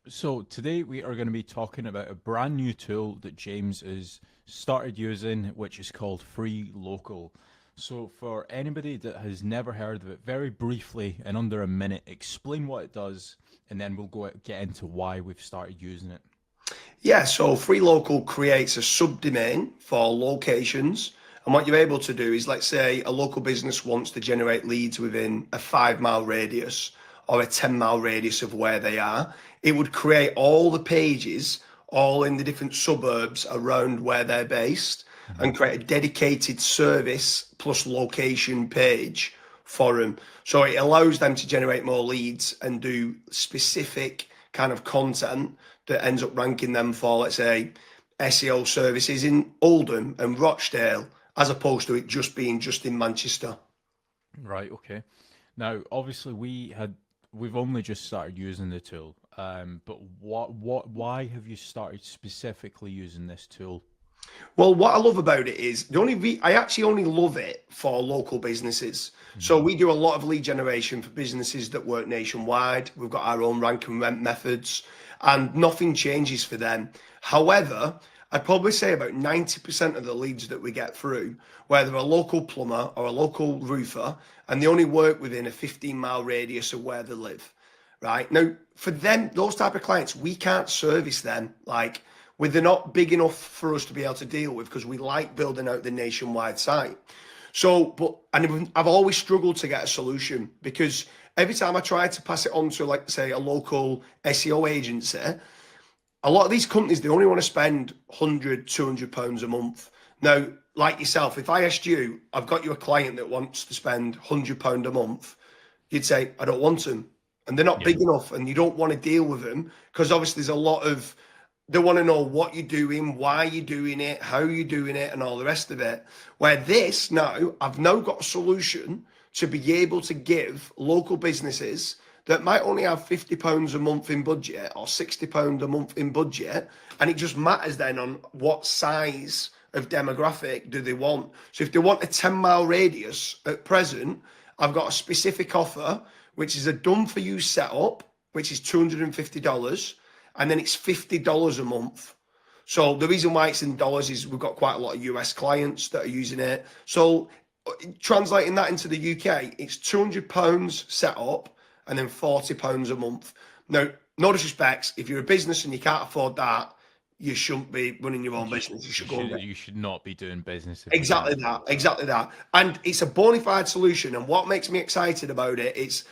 So today we are going to be talking about a brand new tool that James has started using, which is called 3Local. So for anybody that has never heard of it, very briefly, in under a minute, explain what it does, and then we'll get into why we've started using it. Yeah, so 3Local creates a subdomain for locations. And what you're able to do is, let's say a local business wants to generate leads within a 5 mile radius or a 10 mile radius of where they are. It would create all the pages, all in the different suburbs around where they're based, Mhm. and create a dedicated service plus location page for them. So it allows them to generate more leads and do specific kind of content that ends up ranking them for, let's say, SEO services in Oldham and Rochdale, as opposed to it just being just in Manchester. Right, okay. Now, obviously, we've only just started using the tool, but why have you started specifically using this tool? Well, what I love about it is I actually only love it for local businesses. So Mhm. we do a lot of lead generation for businesses that work nationwide. We've got our own rank and rent methods, and nothing changes for them. However, I'd probably say about 90% of the leads that we get through, where they're a local plumber or a local roofer, and they only work within a 15-mile radius of where they live. Right now, for them, those type of clients, we can't service them like they're not big enough for us to be able to deal with because we like building out the nationwide site. So, I've always struggled to get a solution because every time I try to pass it on to, like, say, a local SEO agency, a lot of these companies, they only want to spend 100, £200 a month. Now, like yourself, if I asked you, I've got you a client that wants to spend £100 a month, you'd say, I don't want them. And they're not Yeah. big enough and you don't want to deal with them because obviously there's a lot of, they want to know what you're doing, why you're doing it, how you're doing it, and all the rest of it. Where this now, I've now got a solution to be able to give local businesses that might only have £50 a month in budget or £60 a month in budget. And it just matters then on what size of demographic do they want. So if they want a 10-mile radius at present, I've got a specific offer, which is a done for you setup, which is $250, and then it's $50 a month. So the reason why it's in dollars is we've got quite a lot of US clients that are using it. So translating that into the UK, it's £200 set up and then £40 a month. Now, no disrespect, if you're a business and you can't afford that, you shouldn't be running your own business. You should go and get You should not be doing business if you can't exactly afford that, that. exactly that. And it's a bona fide solution. And what makes me excited about it is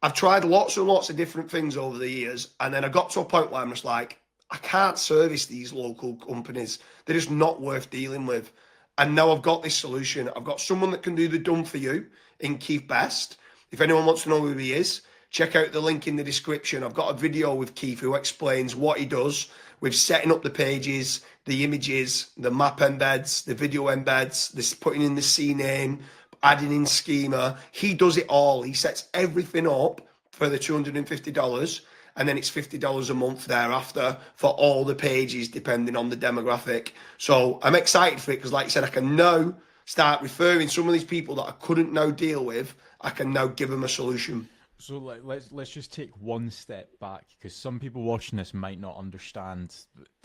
I've tried lots and lots of different things over the years, and then I got to a point where I'm just like, I can't service these local companies. They're just not worth dealing with. And now I've got this solution. I've got someone that can do the done for you in Keith Best. If anyone wants to know who he is, check out the link in the description. I've got a video with Keith who explains what he does with setting up the pages, the images, the map embeds, the video embeds, this putting in the CNAME, adding in schema. He does it all. He sets everything up for the $250, and then it's $50 a month thereafter for all the pages, depending on the demographic. So I'm excited for it because, like I said, I can now start referring some of these people that I couldn't now deal with. I can now give them a solution. So let's just take one step back because some people watching this might not understand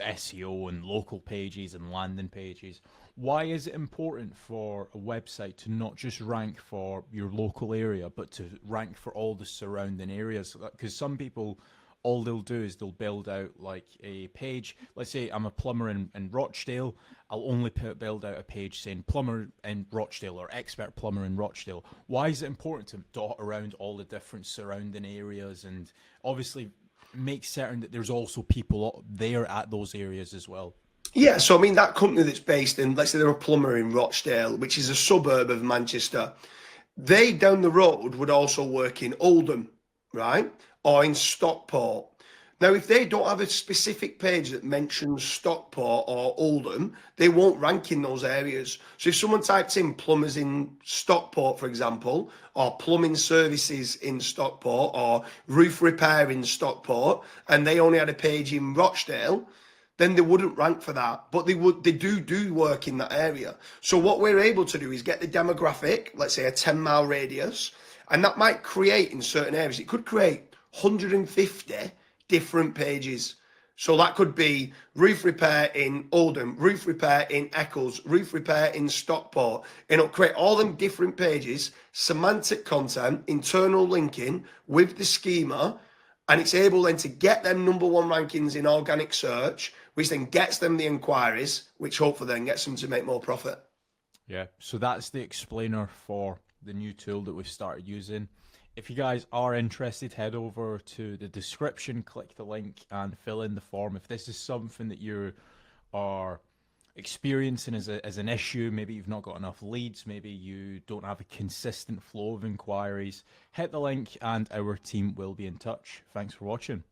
SEO and local pages and landing pages. Why is it important for a website to not just rank for your local area, but to rank for all the surrounding areas? Because some people, all they'll do is they'll build out like a page. Let's say I'm a plumber in Rochdale. I'll only build out a page saying plumber in Rochdale or expert plumber in Rochdale. Why is it important to dot around all the different surrounding areas and obviously make certain that there's also people there at those areas as well? Yeah, so I mean, that company that's based in, let's say they're a plumber in Rochdale, which is a suburb of Manchester, they down the road would also work in Oldham, right? Or in Stockport. Now, if they don't have a specific page that mentions Stockport or Oldham, they won't rank in those areas. So if someone types in plumbers in Stockport, for example, or plumbing services in Stockport, or roof repair in Stockport, and they only had a page in Rochdale, then they wouldn't rank for that. But they do work in that area. So what we're able to do is get the demographic, let's say a 10-mile radius, and that might create in certain areas, it could create 150 different pages. So that could be roof repair in Oldham, roof repair in Eccles, roof repair in Stockport. It'll create all them different pages, semantic content, internal linking with the schema, and it's able then to get them #1 rankings in organic search, which then gets them the inquiries, which hopefully then gets them to make more profit. Yeah, so that's the explainer for the new tool that we've started using. If you guys are interested, head over to the description, click the link, and fill in the form. If this is something that you are experiencing as an issue, maybe you've not got enough leads, maybe you don't have a consistent flow of inquiries, hit the link and our team will be in touch. Thanks for watching.